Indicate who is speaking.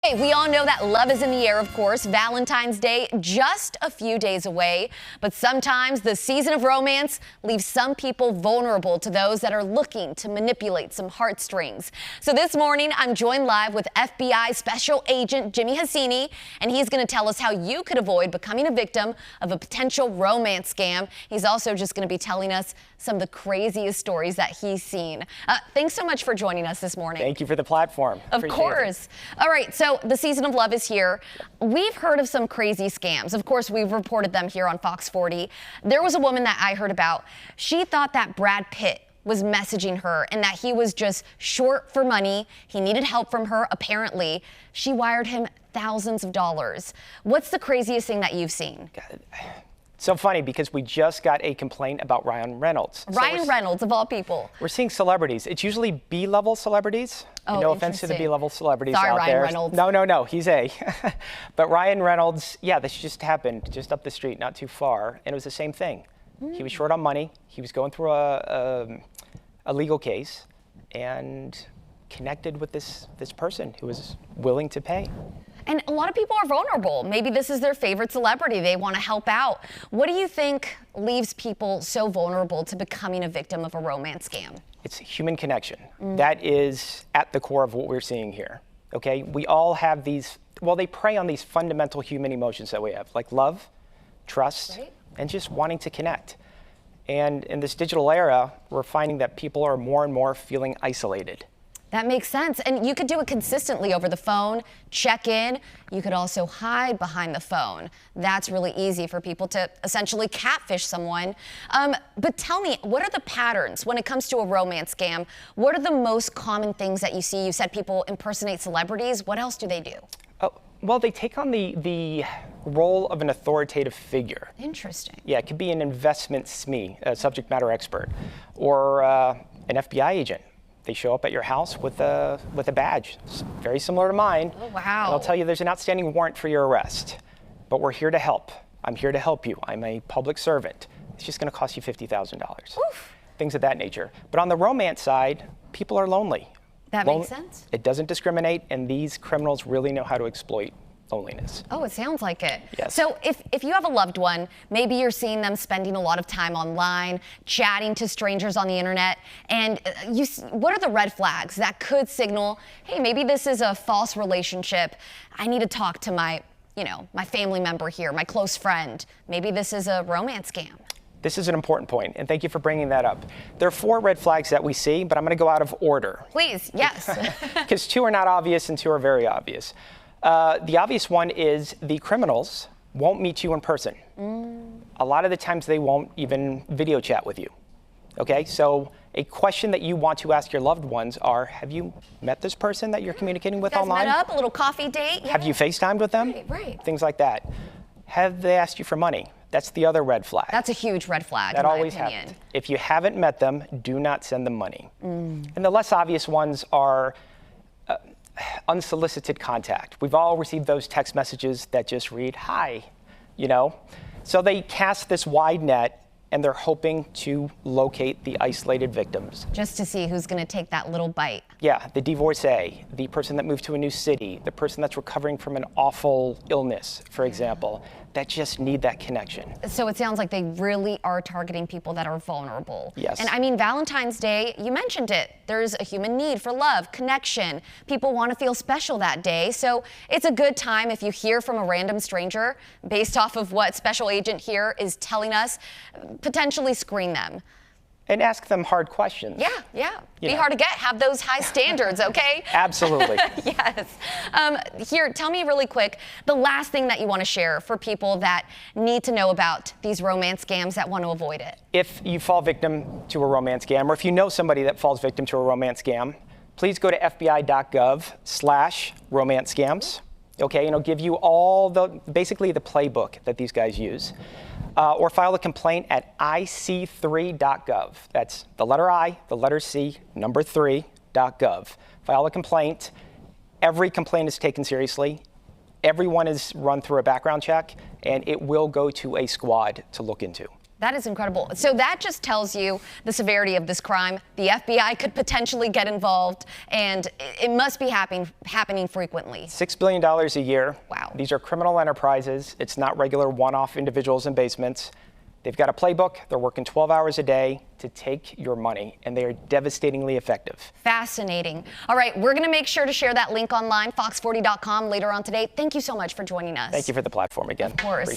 Speaker 1: Hey, we all know that love is in the air, of course. Valentine's Day just a few days away. But sometimes the season of romance leaves some people vulnerable to those that are looking to manipulate some heartstrings. So this morning, I'm joined live with FBI Special Agent Jimmy Hassini, and he's going to tell us how you could avoid becoming a victim of a potential romance scam. He's also just going to be telling us some of the craziest stories that he's seen. Thanks so much for joining us this morning.
Speaker 2: Thank you for the platform.
Speaker 1: Of course. All right, so the season of love is here. We've heard of some crazy scams. Of course, we've reported them here on Fox 40. There was a woman that I heard about. She thought that Brad Pitt was messaging her and that he was just short for money. He needed help from her, apparently. She wired him thousands of dollars. What's the craziest thing that you've seen?
Speaker 2: God. So funny because we just got a complaint about Ryan Reynolds.
Speaker 1: Ryan Reynolds, of all people.
Speaker 2: We're seeing celebrities. It's usually B-level celebrities.
Speaker 1: Oh,
Speaker 2: no offense to the B-level celebrities
Speaker 1: Sorry,
Speaker 2: out
Speaker 1: Ryan
Speaker 2: there.
Speaker 1: Reynolds.
Speaker 2: No, he's A. But Ryan Reynolds, yeah, this just happened just up the street, not too far, and it was the same thing. He was short on money. He was going through a legal case and connected with this person who was willing to pay.
Speaker 1: And a lot of people are vulnerable. Maybe this is their favorite celebrity. They want to help out. What do you think leaves people so vulnerable to becoming a victim of a romance scam?
Speaker 2: It's human connection. That is at the core of what we're seeing here. Okay, we all have these, well, they prey on these fundamental human emotions that we have, like love, trust,
Speaker 1: right,
Speaker 2: and just wanting to connect. And in this digital era, we're finding that people are more and more feeling isolated.
Speaker 1: That makes sense. And you could do it consistently over the phone, check in. You could also hide behind the phone. That's really easy for people to essentially catfish someone. But tell me, what are the patterns when it comes to a romance scam? What are the most common things that you see? You said people impersonate celebrities. What else do they do?
Speaker 2: Oh, well, they take on the role of an authoritative figure.
Speaker 1: Interesting.
Speaker 2: Yeah, it could be an investment SME, a subject matter expert, or an FBI agent. They show up at your house with a badge, it's very similar to mine.
Speaker 1: Oh, wow.
Speaker 2: And I'll tell you there's an outstanding warrant for your arrest, but we're here to help. I'm here to help you. I'm a public servant. It's just going to cost you $50,000. Things of that nature. But on the romance side, people are lonely.
Speaker 1: That makes sense.
Speaker 2: It doesn't discriminate, and these criminals really know how to exploit loneliness.
Speaker 1: Oh, it sounds like it.
Speaker 2: Yes.
Speaker 1: So if you have a loved one, maybe you're seeing them spending a lot of time online, chatting to strangers on the internet, and what are the red flags that could signal, hey, maybe this is a false relationship. I need to talk to my family member here, my close friend. Maybe this is a romance scam.
Speaker 2: This is an important point, and thank you for bringing that up. There are 4 red flags that we see, but I'm going to go out of order.
Speaker 1: Please, yes.
Speaker 2: Because 2 are not obvious and 2 are very obvious. The obvious one is the criminals won't meet you in person. A lot of the times they won't even video chat with you. Okay, so a question that you want to ask your loved ones are, have you met this person that you're communicating with online?
Speaker 1: Met up, a little coffee date? Yeah.
Speaker 2: Have you FaceTimed with them?
Speaker 1: Right.
Speaker 2: Things like that. Have they asked you for money? That's the other red flag.
Speaker 1: That's a huge red flag,
Speaker 2: that
Speaker 1: in my
Speaker 2: always
Speaker 1: opinion.
Speaker 2: happens. If you haven't met them, do not send them money. And the less obvious ones are unsolicited contact. We've all received those text messages that just read, hi, So they cast this wide net, and they're hoping to locate the isolated victims.
Speaker 1: Just to see who's going to take that little bite.
Speaker 2: Yeah, the divorcee, the person that moved to a new city, the person that's recovering from an awful illness, for example, that just need that connection.
Speaker 1: So it sounds like they really are targeting people that are vulnerable.
Speaker 2: Yes.
Speaker 1: And I mean, Valentine's Day, you mentioned it. There's a human need for love, connection. People want to feel special that day. So it's a good time if you hear from a random stranger, based off of what Special Agent here is telling us, potentially screen them.
Speaker 2: And ask them hard questions.
Speaker 1: Yeah. Be hard to get. Have those high standards, okay?
Speaker 2: Absolutely.
Speaker 1: Yes. Here, tell me really quick, the last thing that you want to share for people that need to know about these romance scams that want to avoid it.
Speaker 2: If you fall victim to a romance scam, or if you know somebody that falls victim to a romance scam, please go to fbi.gov/romance scams. Okay, and it'll give you basically the playbook that these guys use. Or file a complaint at ic3.gov. That's the letter I, the letter C, number 3.gov. File a complaint. Every complaint is taken seriously. Everyone is run through a background check, and it will go to a squad to look into.
Speaker 1: That is incredible. So that just tells you the severity of this crime. The FBI could potentially get involved, and it must be happening frequently.
Speaker 2: $6 billion a year.
Speaker 1: Wow.
Speaker 2: These are criminal enterprises. It's not regular one-off individuals in basements. They've got a playbook. They're working 12 hours a day to take your money, and they are devastatingly effective.
Speaker 1: Fascinating. All right, we're going to make sure to share that link online, fox40.com, later on today. Thank you so much for joining us.
Speaker 2: Thank you for the platform again.
Speaker 1: Of course.